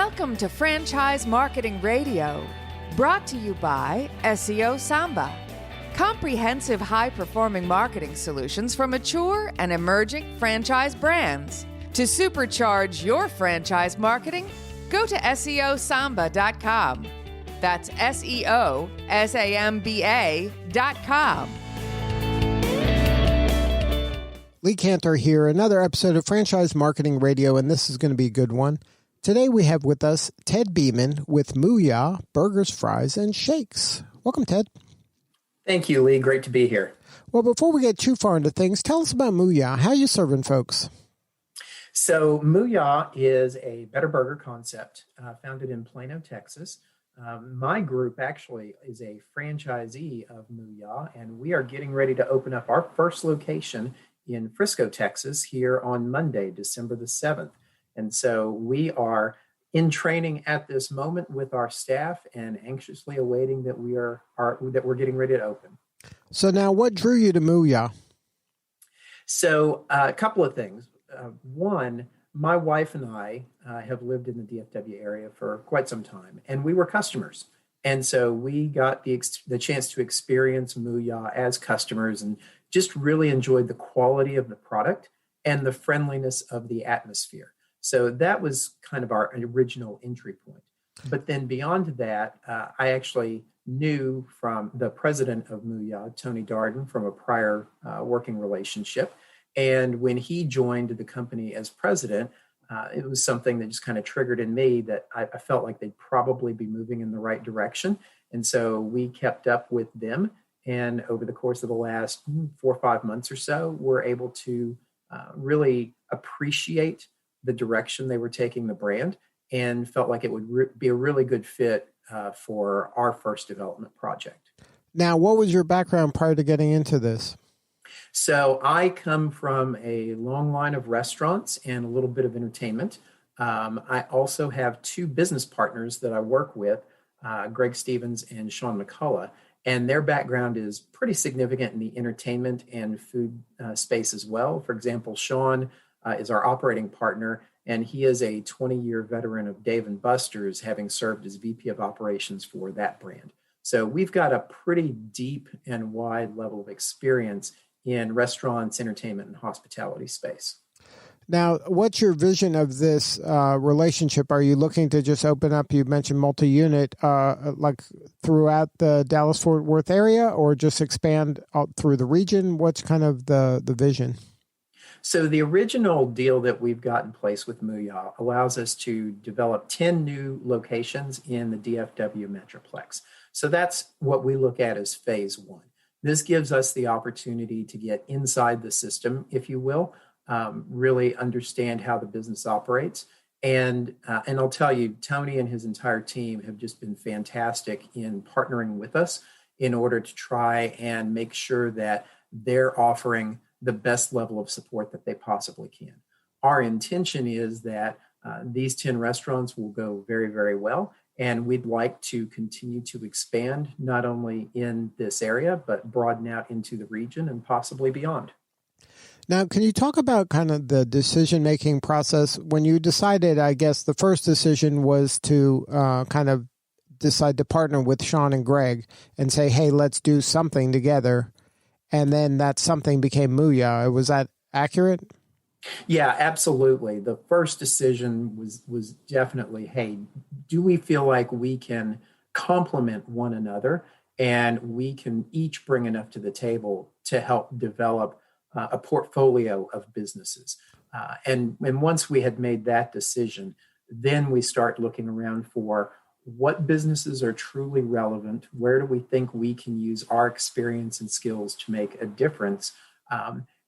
Welcome to Franchise Marketing Radio, brought to you by SeoSamba. Comprehensive high-performing marketing solutions for mature and emerging franchise brands. To supercharge your franchise marketing, go to SeoSamba.com. That's SeoSamba.com. Lee Cantor here, another episode of Franchise Marketing Radio, and this is going to be a good one. Today we have with us Ted Beaman with MOOYAH Burgers, Fries, and Shakes. Welcome, Ted. Thank you, Lee. Great to be here. Well, before we get too far into things, tell us about MOOYAH. How are you serving folks? So MOOYAH is a better burger concept founded in Plano, Texas. My group actually is a franchisee of MOOYAH, and we are getting ready to open up our first location in Frisco, Texas, here on Monday, December the 7th. And so we are in training at this moment with our staff and anxiously awaiting that we're getting ready to open. So now what drew you to MOOYAH? So a couple of things. One, my wife and I have lived in the DFW area for quite some time, and we were customers. And so we got the chance to experience MOOYAH as customers and just really enjoyed the quality of the product and the friendliness of the atmosphere. So that was kind of our original entry point. But then beyond that, I actually knew from the president of MOOYAH, Tony Darden, from a prior working relationship. And when he joined the company as president, it was something that just kind of triggered in me that I felt like they'd probably be moving in the right direction. And so we kept up with them. And over the course of the last 4 or 5 months or so, we're able to really appreciate the direction they were taking the brand and felt like it would be a really good fit for our first development project. Now, what was your background prior to getting into this? So I come from a long line of restaurants and a little bit of entertainment. I also have 2 business partners that I work with, Greg Stevens and Sean McCullough, and their background is pretty significant in the entertainment and food space as well. For example, Sean is our operating partner, and he is a 20-year veteran of Dave & Buster's, having served as VP of operations for that brand. So we've got a pretty deep and wide level of experience in restaurants, entertainment, and hospitality space. Now, what's your vision of this relationship? Are you looking to just open up, you mentioned multi-unit, like throughout the Dallas-Fort Worth area, or just expand out through the region? What's kind of the vision? So the original deal that we've got in place with MOOYAH allows us to develop 10 new locations in the DFW Metroplex. So that's what we look at as phase 1. This gives us the opportunity to get inside the system, if you will, really understand how the business operates. And I'll tell you, Tony and his entire team have just been fantastic in partnering with us in order to try and make sure that they're offering the best level of support that they possibly can. Our intention is that these 10 restaurants will go very, very well. And we'd like to continue to expand not only in this area, but broaden out into the region and possibly beyond. Now, can you talk about kind of the decision-making process? When you decided, I guess the first decision was to kind of decide to partner with Sean and Greg and say, hey, let's do something together. And then that something became MOOYAH. Was that accurate? Yeah, absolutely. The first decision was definitely, hey, do we feel like we can complement one another and we can each bring enough to the table to help develop a portfolio of businesses? And once we had made that decision, then we start looking around for what businesses are truly relevant, where do we think we can use our experience and skills to make a difference.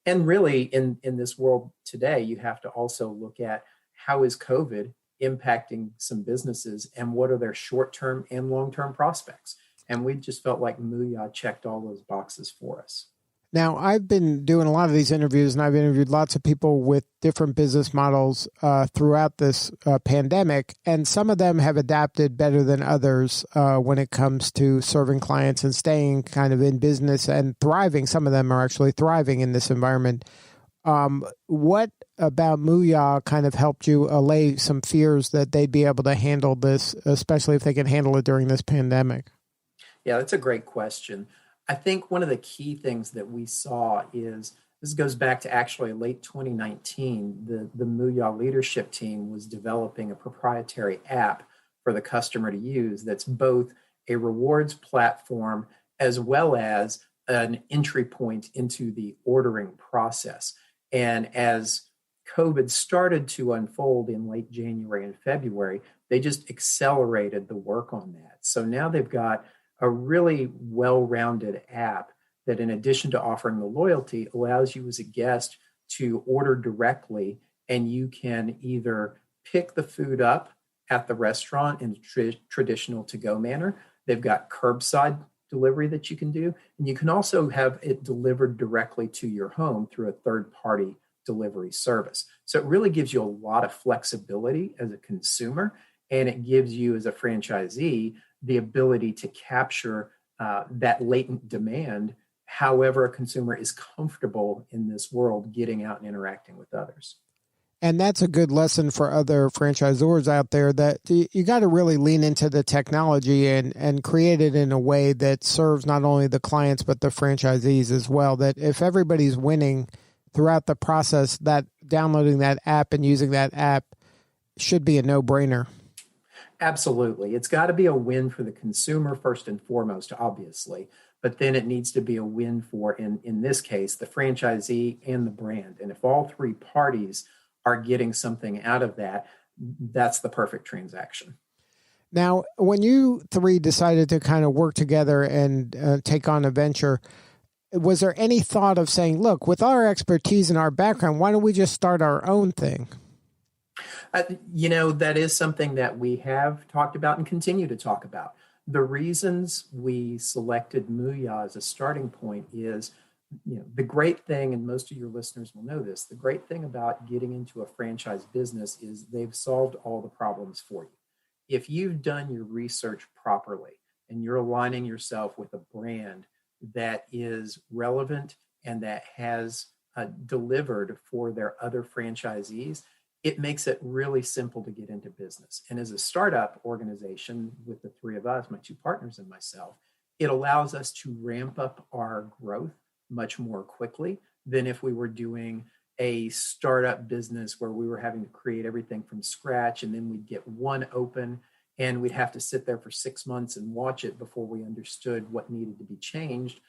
And really, in this world today, you have to also look at how is COVID impacting some businesses and what are their short-term and long-term prospects. And we just felt like MOOYAH checked all those boxes for us. Now, I've been doing a lot of these interviews, and I've interviewed lots of people with different business models throughout this pandemic, and some of them have adapted better than others when it comes to serving clients and staying kind of in business and thriving. Some of them are actually thriving in this environment. What about MOOYAH kind of helped you allay some fears that they'd be able to handle this, especially if they can handle it during this pandemic? Yeah, that's a great question. I think one of the key things that we saw is this goes back to actually late 2019. The MOOYAH leadership team was developing a proprietary app for the customer to use that's both a rewards platform as well as an entry point into the ordering process. And as COVID started to unfold in late January and February, they just accelerated the work on that. So now they've got a really well-rounded app that, in addition to offering the loyalty, allows you as a guest to order directly, and you can either pick the food up at the restaurant in traditional to-go manner. They've got curbside delivery that you can do, and you can also have it delivered directly to your home through a third-party delivery service. So it really gives you a lot of flexibility as a consumer, and it gives you as a franchisee the ability to capture that latent demand however a consumer is comfortable in this world getting out and interacting with others. And that's a good lesson for other franchisors out there, that you got to really lean into the technology and create it in a way that serves not only the clients but the franchisees as well. That if everybody's winning throughout the process, that downloading that app and using that app should be a no-brainer. Absolutely. It's got to be a win for the consumer first and foremost, obviously, but then it needs to be a win for, in this case, the franchisee and the brand. And if all three parties are getting something out of that, that's the perfect transaction. Now, when you three decided to kind of work together and take on a venture, was there any thought of saying, look, with our expertise and our background, why don't we just start our own thing? That is something that we have talked about and continue to talk about. The reasons we selected MOOYAH as a starting point is, the great thing, and most of your listeners will know this, the great thing about getting into a franchise business is they've solved all the problems for you. If you've done your research properly and you're aligning yourself with a brand that is relevant and that has delivered for their other franchisees, it makes it really simple to get into business. And as a startup organization with the three of us, my two partners and myself, it allows us to ramp up our growth much more quickly than if we were doing a startup business where we were having to create everything from scratch, and then we'd get one open and we'd have to sit there for 6 months and watch it before we understood what needed to be changed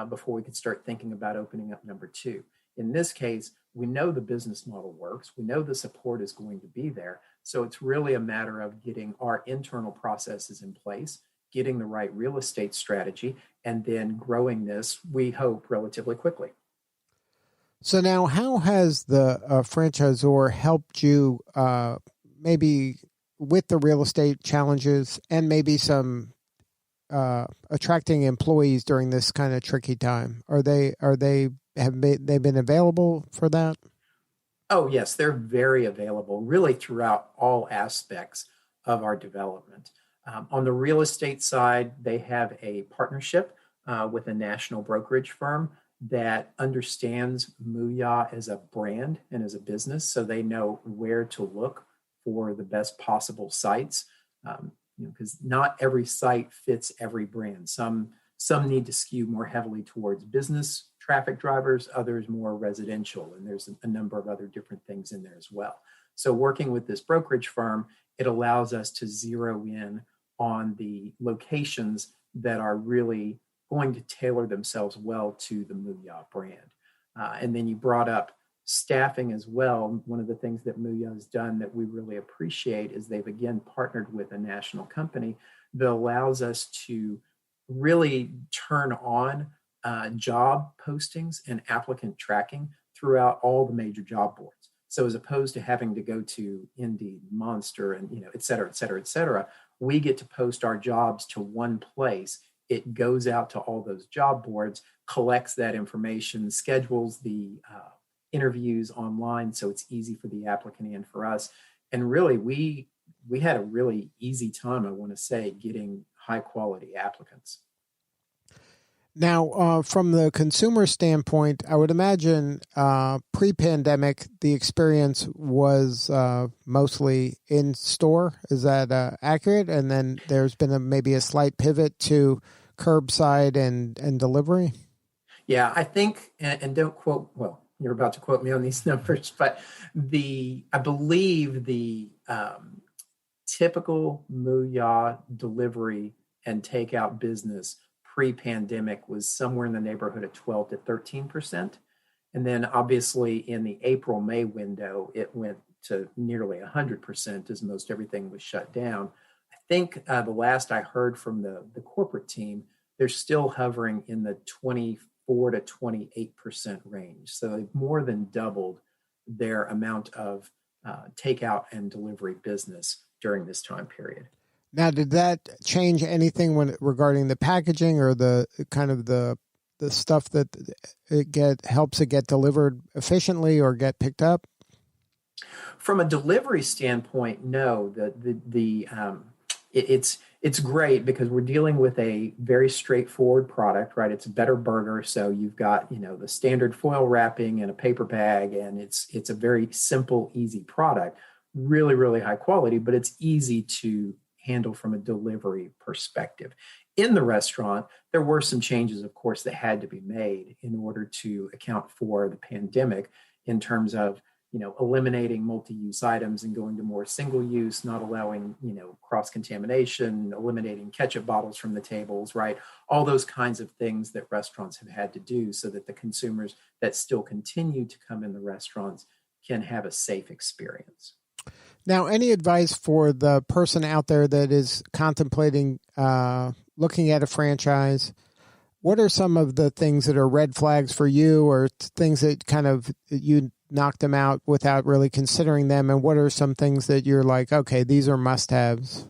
before we could start thinking about opening up number two. In this case, we know the business model works. We know the support is going to be there. So it's really a matter of getting our internal processes in place, getting the right real estate strategy, and then growing this, we hope, relatively quickly. So now, how has the franchisor helped you maybe with the real estate challenges and maybe some attracting employees during this kind of tricky time? Have they been available for that? Oh, yes, they're very available really throughout all aspects of our development. On the real estate side, they have a partnership with a national brokerage firm that understands MOOYAH as a brand and as a business, so they know where to look for the best possible sites. Because not every site fits every brand. Some need to skew more heavily towards business traffic drivers, others more residential, and there's a number of other different things in there as well. So working with this brokerage firm, it allows us to zero in on the locations that are really going to tailor themselves well to the MOOYAH brand. And then you brought up staffing as well. One of the things that MOOYAH has done that we really appreciate is they've again partnered with a national company that allows us to really turn on job postings and applicant tracking throughout all the major job boards. So as opposed to having to go to Indeed, Monster, and et cetera, we get to post our jobs to one place. It goes out to all those job boards, collects that information, schedules the interviews online, so it's easy for the applicant and for us. And really, we had a really easy time, I want to say, getting high quality applicants. Now, from the consumer standpoint, I would imagine pre-pandemic, the experience was mostly in store. Is that accurate? And then there's been maybe a slight pivot to curbside and delivery? Yeah, I think, and don't quote, well, you're about to quote me on these numbers, but I believe the typical MOOYAH delivery and takeout business pre-pandemic was somewhere in the neighborhood of 12 to 13%. And then obviously in the April-May window, it went to nearly 100% as most everything was shut down. I think the last I heard from the corporate team, they're still hovering in the 24 to 28% range. So they've more than doubled their amount of takeout and delivery business during this time period. Now, did that change anything regarding the packaging or the kind of the stuff that helps it get delivered efficiently or get picked up? From a delivery standpoint, no. It's great because we're dealing with a very straightforward product, right? It's a better burger, so you've got the standard foil wrapping and a paper bag, and it's a very simple, easy product. Really, really high quality, but it's easy to handle from a delivery perspective. In the restaurant, there were some changes, of course, that had to be made in order to account for the pandemic in terms of, eliminating multi-use items and going to more single use, not allowing, cross-contamination, eliminating ketchup bottles from the tables, right? All those kinds of things that restaurants have had to do so that the consumers that still continue to come in the restaurants can have a safe experience. Now, any advice for the person out there that is contemplating looking at a franchise? What are some of the things that are red flags for you or things that kind of you knocked them out without really considering them? And what are some things that you're like, okay, these are must-haves?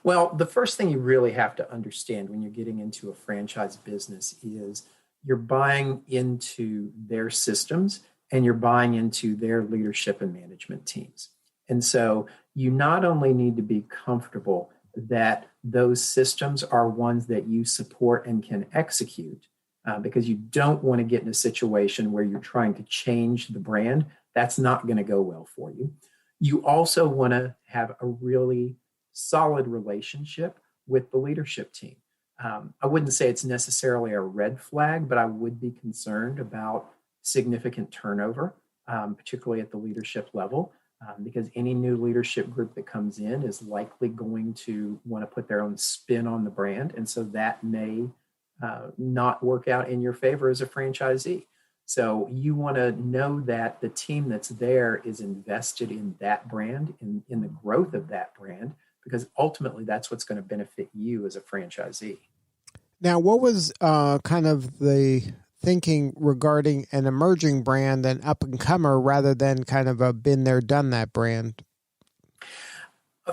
Well, the first thing you really have to understand when you're getting into a franchise business is you're buying into their systems and you're buying into their leadership and management teams. And so you not only need to be comfortable that those systems are ones that you support and can execute, because you don't want to get in a situation where you're trying to change the brand. That's not going to go well for you. You also want to have a really solid relationship with the leadership team. I wouldn't say it's necessarily a red flag, but I would be concerned about significant turnover, particularly at the leadership level. Because any new leadership group that comes in is likely going to want to put their own spin on the brand. And so that may not work out in your favor as a franchisee. So you want to know that the team that's there is invested in that brand, in the growth of that brand, because ultimately that's what's going to benefit you as a franchisee. Now, what was kind of the thinking regarding an emerging brand, an up-and-comer, rather than kind of a been there, done that brand?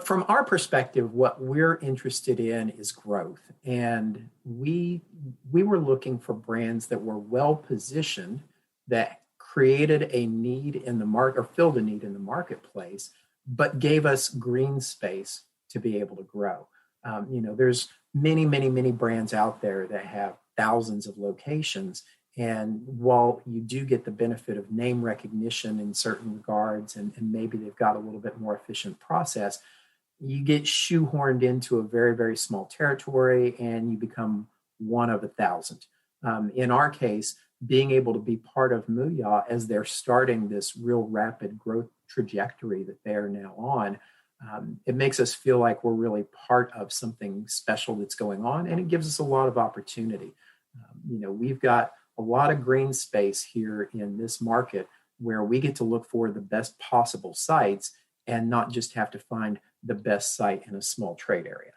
From our perspective, what we're interested in is growth. And we were looking for brands that were well-positioned, that created a need in the market or filled a need in the marketplace, but gave us green space to be able to grow. There's many, many, many brands out there that have thousands of locations. And while you do get the benefit of name recognition in certain regards, and maybe they've got a little bit more efficient process, you get shoehorned into a very, very small territory and you become one of 1,000. In our case, being able to be part of MOOYAH as they're starting this real rapid growth trajectory that they're now on, it makes us feel like we're really part of something special that's going on, and it gives us a lot of opportunity. We've got a lot of green space here in this market where we get to look for the best possible sites and not just have to find the best site in a small trade area.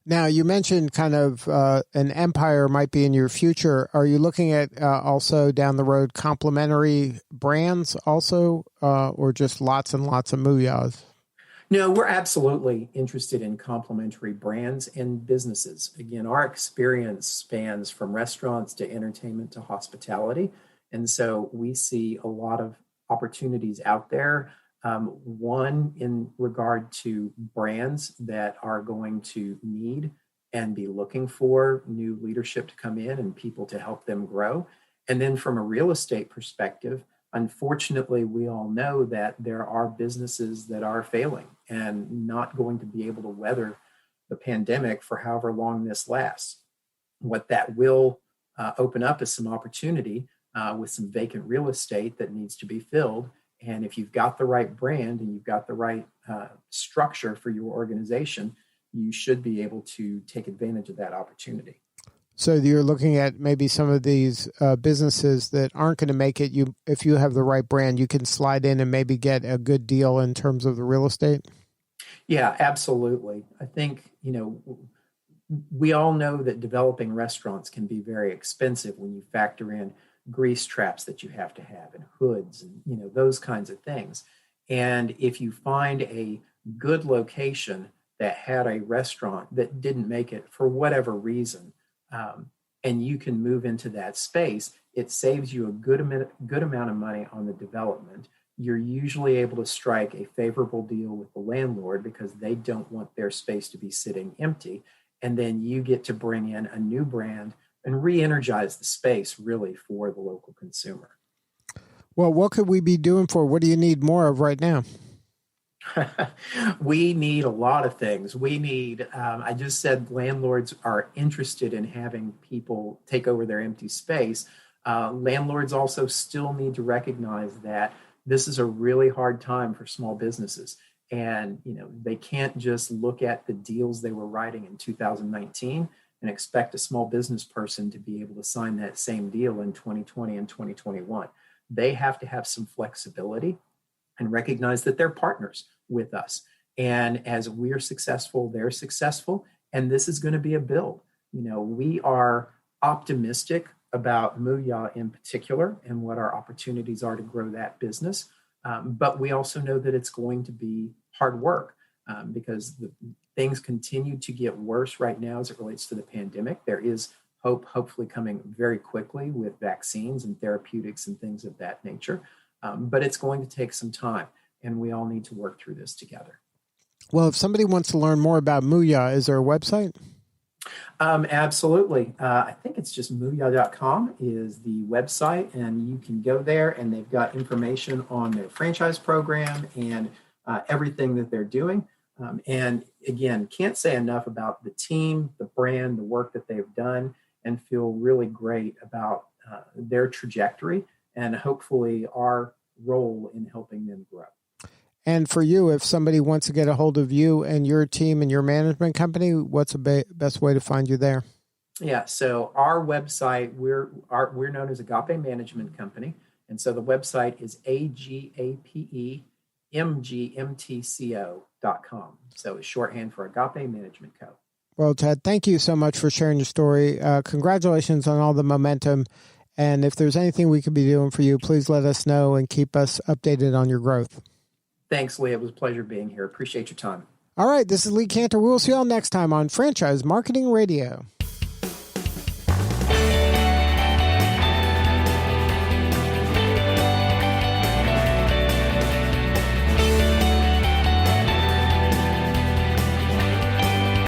Now, you mentioned kind of an empire might be in your future. Are you looking at also down the road complementary brands also, or just lots and lots of MOOYAHs? No, we're absolutely interested in complementary brands and businesses. Again, our experience spans from restaurants to entertainment to hospitality. And so we see a lot of opportunities out there. One in regard to brands that are going to need and be looking for new leadership to come in and people to help them grow. And then from a real estate perspective, unfortunately, we all know that there are businesses that are failing and not going to be able to weather the pandemic for however long this lasts. What that will open up is some opportunity with some vacant real estate that needs to be filled. And if you've got the right brand and you've got the right structure for your organization, you should be able to take advantage of that opportunity. So you're looking at maybe some of these businesses that aren't going to make it. If you have the right brand, you can slide in and maybe get a good deal in terms of the real estate. Yeah, absolutely. I think, we all know that developing restaurants can be very expensive when you factor in grease traps that you have to have and hoods and, those kinds of things. And if you find a good location that had a restaurant that didn't make it for whatever reason, and you can move into that space, it saves you a good amount of money on the development. You're usually able to strike a favorable deal with the landlord because they don't want their space to be sitting empty. And then you get to bring in a new brand and re-energize the space really for the local consumer. Well, what could we be doing for? What do you need more of right now? We need a lot of things. We need, I just said landlords are interested in having people take over their empty space. Landlords also still need to recognize that this is a really hard time for small businesses. And, they can't just look at the deals they were writing in 2019 and expect a small business person to be able to sign that same deal in 2020 and 2021. They have to have some flexibility and recognize that they're partners with us. And as we're successful, they're successful. And this is going to be a build. We are optimistic about MOOYAH in particular and what our opportunities are to grow that business. But we also know that it's going to be hard work because things continue to get worse right now as it relates to the pandemic. There is hope, hopefully coming very quickly with vaccines and therapeutics and things of that nature. But it's going to take some time, and we all need to work through this together. Well, if somebody wants to learn more about MOOYAH, is there a website? Absolutely. I think it's just MOOYAH.com is the website, and you can go there, and they've got information on their franchise program and everything that they're doing. And again, can't say enough about the team, the brand, the work that they've done, and feel really great about their trajectory and hopefully our role in helping them grow. And for you, if somebody wants to get a hold of you and your team and your management company, what's the best way to find you there? Yeah, so our website, we're known as Agape Management Company. And so the website is agapemgmtco.com. So it's shorthand for Agape Management Co. Well, Ted, thank you so much for sharing your story. Congratulations on all the momentum. And if there's anything we could be doing for you, please let us know and keep us updated on your growth. Thanks, Lee. It was a pleasure being here. Appreciate your time. All right, this is Lee Cantor. We'll see you all next time on Franchise Marketing Radio.